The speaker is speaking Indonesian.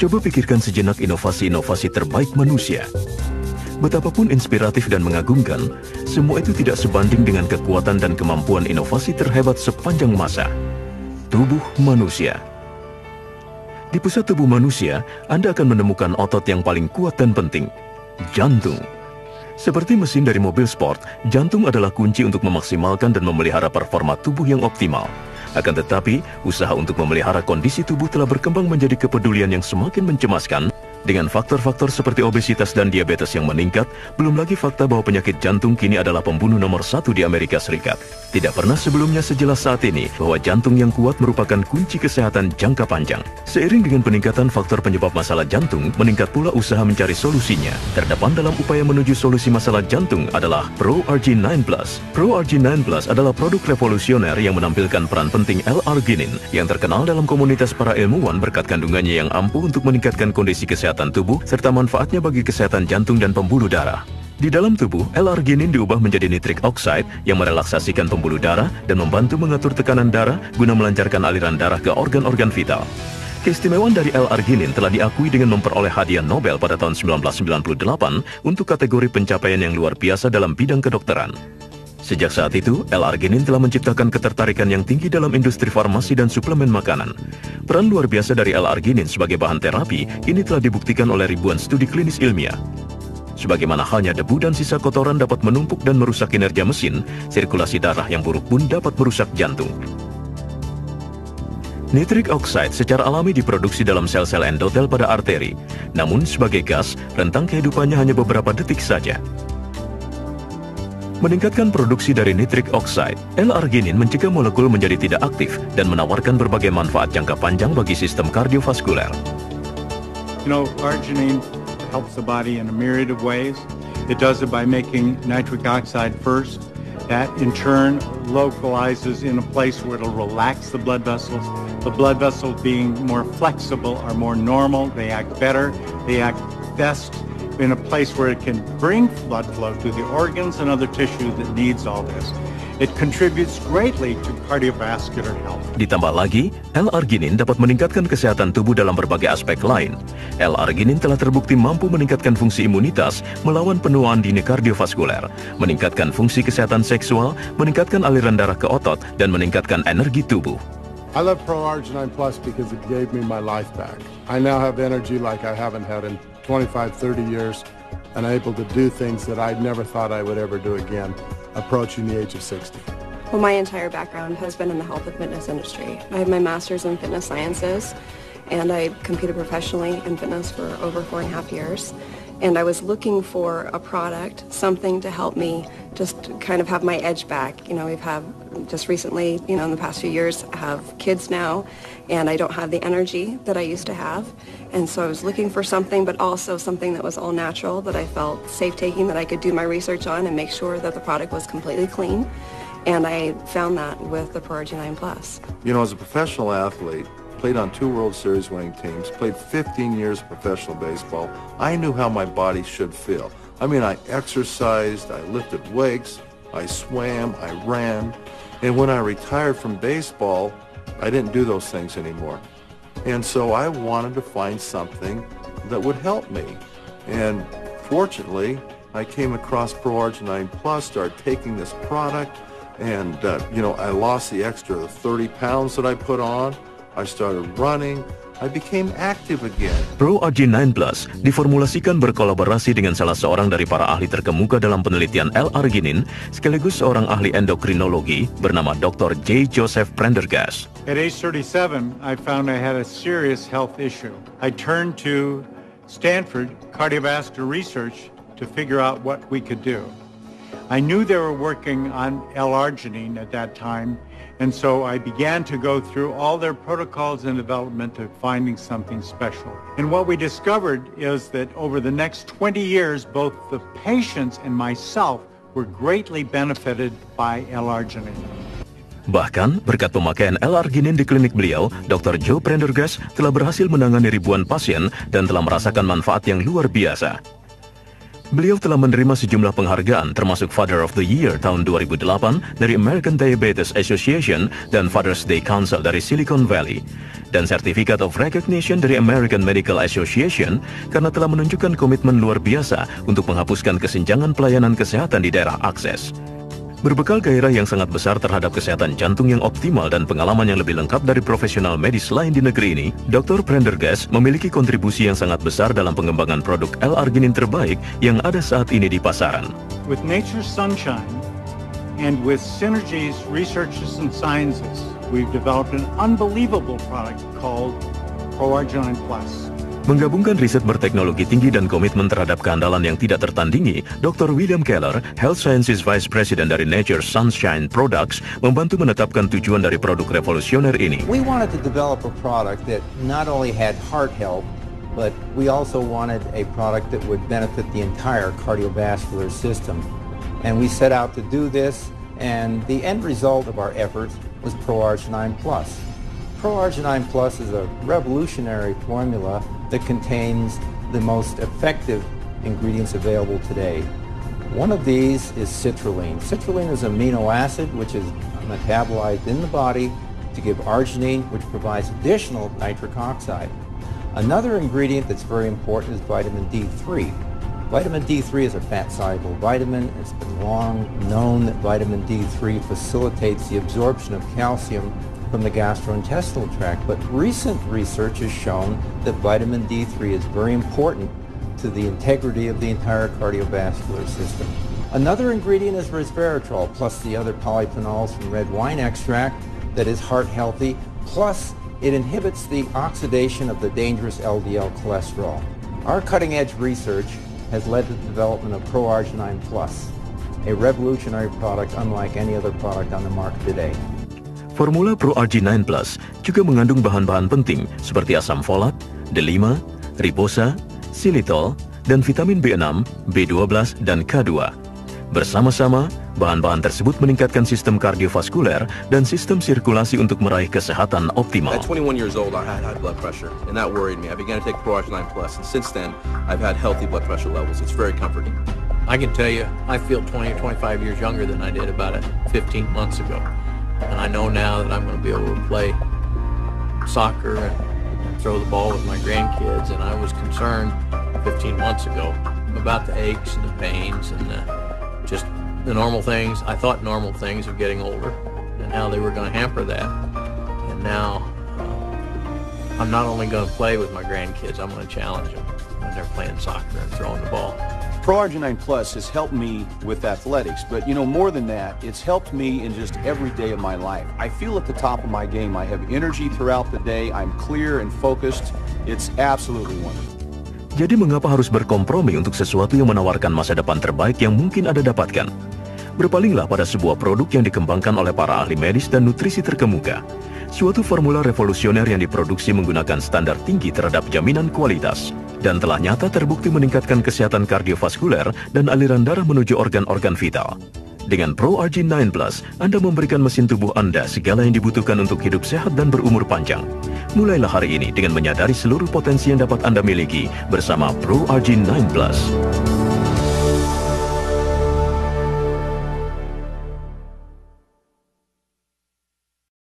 Coba pikirkan sejenak inovasi-inovasi terbaik manusia. Betapapun inspiratif dan mengagumkan, semua itu tidak sebanding dengan kekuatan dan kemampuan inovasi terhebat sepanjang masa. Tubuh manusia. Di pusat tubuh manusia, Anda akan menemukan otot yang paling kuat dan penting, jantung. Seperti mesin dari mobil sport, jantung adalah kunci untuk memaksimalkan dan memelihara performa tubuh yang optimal. Akan tetapi, usaha untuk memelihara kondisi tubuh telah berkembang menjadi kepedulian yang semakin mencemaskan, dengan faktor-faktor seperti obesitas dan diabetes yang meningkat, belum lagi fakta bahwa penyakit jantung kini adalah pembunuh nomor 1 di Amerika Serikat. Tidak pernah sebelumnya sejelas saat ini bahwa jantung yang kuat merupakan kunci kesehatan jangka panjang. Seiring dengan peningkatan faktor penyebab masalah jantung, meningkat pula usaha mencari solusinya. Terdepan dalam upaya menuju solusi masalah jantung adalah ProArgi-9 Plus. ProArgi-9 Plus adalah produk revolusioner yang menampilkan peran penting L-arginin yang terkenal dalam komunitas para ilmuwan berkat kandungannya yang ampuh untuk meningkatkan kondisi kesehatan tubuh serta manfaatnya bagi kesehatan jantung dan pembuluh darah. Di dalam tubuh, L-arginin diubah menjadi nitric oxide yang merelaksasikan pembuluh darah dan membantu mengatur tekanan darah guna melancarkan aliran darah ke organ-organ vital. Keistimewaan dari L-arginin telah diakui dengan memperoleh hadiah Nobel pada tahun 1998 untuk kategori pencapaian yang luar biasa dalam bidang kedokteran. Sejak saat itu, L-arginin telah menciptakan ketertarikan yang tinggi dalam industri farmasi dan suplemen makanan. Peran luar biasa dari L-arginin sebagai bahan terapi ini telah dibuktikan oleh ribuan studi klinis ilmiah. Sebagaimana halnya debu dan sisa kotoran dapat menumpuk dan merusak kinerja mesin, sirkulasi darah yang buruk pun dapat merusak jantung. Nitric oxide secara alami diproduksi dalam sel-sel endotel pada arteri. Namun sebagai gas, rentang kehidupannya hanya beberapa detik saja. Meningkatkan produksi dari nitric oxide, L-arginin mencegah molekul menjadi tidak aktif dan menawarkan berbagai manfaat jangka panjang bagi sistem kardiovaskuler. Arginine helps the body in a myriad of ways. It does it by making nitric oxide first. That in turn localizes in a place where it'll relax the blood vessels. The blood vessels being more flexible are more normal. They act better. They act best in a place where it can bring blood flow to the organs and other tissue that needs all this. It contributes greatly to cardiovascular health. Ditambah lagi, L-arginin dapat meningkatkan kesehatan tubuh dalam berbagai aspek lain. L-arginin telah terbukti mampu meningkatkan fungsi imunitas, melawan penuaan dini kardiovaskuler, meningkatkan fungsi kesehatan seksual, meningkatkan aliran darah ke otot, dan meningkatkan energi tubuh. I love ProArgi-9 Plus because it gave me my life back. I now have energy like I haven't had in 25, 30 years, and I'm able to do things that I never thought I would ever do again, approaching the age of 60. Well, my entire background has been in the health and fitness industry. I have my master's in fitness sciences, and I competed professionally in fitness for over 4.5 years. And I was looking for a product, something to help me just kind of have my edge back. We've had just recently, in the past few years, have kids now, and I don't have the energy that I used to have. And so I was looking for something, but also something that was all natural, that I felt safe taking, that I could do my research on and make sure that the product was completely clean. And I found that with the ProArgi-9 Plus. As a professional athlete, played on 2 World Series winning teams, played 15 years of professional baseball, I knew how my body should feel. I exercised, I lifted weights, I swam, I ran, and when I retired from baseball, I didn't do those things anymore. And so I wanted to find something that would help me. And fortunately, I came across ProArgi-9 Plus, started taking this product, and I lost the extra 30 pounds that I put on. I started running. I became active again. ProArgi-9 Plus diformulasikan berkolaborasi dengan salah seorang dari para ahli terkemuka dalam penelitian L-arginin, sekaligus seorang ahli endokrinologi bernama Dr. J. Joseph Prendergast. At age 37, I found I had a serious health issue. I turned to Stanford Cardiovascular Research to figure out what we could do. I knew they were working on L-arginine at that time, and so I began to go through all their protocols and development of finding something special. And what we discovered is that over the next 20 years, both the patients and myself were greatly benefited by L-arginine. Bahkan, berkat pemakaian L-arginin di klinik beliau, Dr. Joe Prendergast telah berhasil menangani ribuan pasien dan telah merasakan manfaat yang luar biasa. Beliau telah menerima sejumlah penghargaan termasuk Father of the Year tahun 2008 dari American Diabetes Association dan Father's Day Council dari Silicon Valley, dan Certificate of Recognition dari American Medical Association karena telah menunjukkan komitmen luar biasa untuk menghapuskan kesenjangan pelayanan kesehatan di daerah akses. Berbekal gairah yang sangat besar terhadap kesehatan jantung yang optimal dan pengalaman yang lebih lengkap dari profesional medis lain di negeri ini, Dr. Prendergast memiliki kontribusi yang sangat besar dalam pengembangan produk L-arginin terbaik yang ada saat ini di pasaran. With Nature's Sunshine and with Synergy's Researches and Sciences, we've developed an unbelievable product called ProArginine Plus. Menggabungkan riset berteknologi tinggi dan komitmen terhadap keandalan yang tidak tertandingi, Dr. William Keller, Health Sciences Vice President dari Nature's Sunshine Products, membantu menetapkan tujuan dari produk revolusioner ini. We wanted to develop a product that not only had heart health, but we also wanted a product that would benefit the entire cardiovascular system. And we set out to do this, and the end result of our efforts was ProArginine Plus. ProArginine Plus is a revolutionary formula that contains the most effective ingredients available today. One of these is citrulline. Citrulline is an amino acid which is metabolized in the body to give arginine, which provides additional nitric oxide. Another ingredient that's very important is vitamin D3. Vitamin D3 is a fat-soluble vitamin. It's been long known that vitamin D3 facilitates the absorption of calcium from the gastrointestinal tract, but recent research has shown that vitamin D3 is very important to the integrity of the entire cardiovascular system. Another ingredient is resveratrol, plus the other polyphenols from red wine extract that is heart healthy, plus it inhibits the oxidation of the dangerous LDL cholesterol. Our cutting-edge research has led to the development of ProArginine Plus, a revolutionary product unlike any other product on the market today. Formula ProArginine Plus juga mengandung bahan-bahan penting seperti asam folat, D5, ribosa, xylitol, dan vitamin B6, B12, dan K2. Bersama-sama, bahan-bahan tersebut meningkatkan sistem kardiovaskuler dan sistem sirkulasi untuk meraih kesehatan optimal. At 21 years old, I had high blood pressure, and that worried me. I began to take ProArginine Plus, and since then, I've had healthy blood pressure levels. It's very comforting. I can tell you, I feel 20 or 25 years younger than I did about 15 months ago. And I know now that I'm going to be able to play soccer and throw the ball with my grandkids. And I was concerned 15 months ago about the aches and the pains and just the normal things. I thought normal things of getting older and how they were going to hamper that. And now I'm not only going to play with my grandkids, I'm going to challenge them when they're playing soccer and throwing the ball. ProArginine Plus has helped me with athletics, but more than that, it's helped me in just every day of my life. I feel at the top of my game. I have energy throughout the day. I'm clear and focused. It's absolutely wonderful. Jadi mengapa harus berkompromi untuk sesuatu yang menawarkan masa depan terbaik yang mungkin Anda dapatkan? Berpalinglah pada sebuah produk yang dikembangkan oleh para ahli medis dan nutrisi terkemuka. Suatu formula revolusioner yang diproduksi menggunakan standar tinggi terhadap jaminan kualitas. Dan telah nyata terbukti meningkatkan kesehatan kardiovaskuler dan aliran darah menuju organ-organ vital. Dengan ProArginine Plus, Anda memberikan mesin tubuh Anda segala yang dibutuhkan untuk hidup sehat dan berumur panjang. Mulailah hari ini dengan menyadari seluruh potensi yang dapat Anda miliki bersama ProArginine Plus.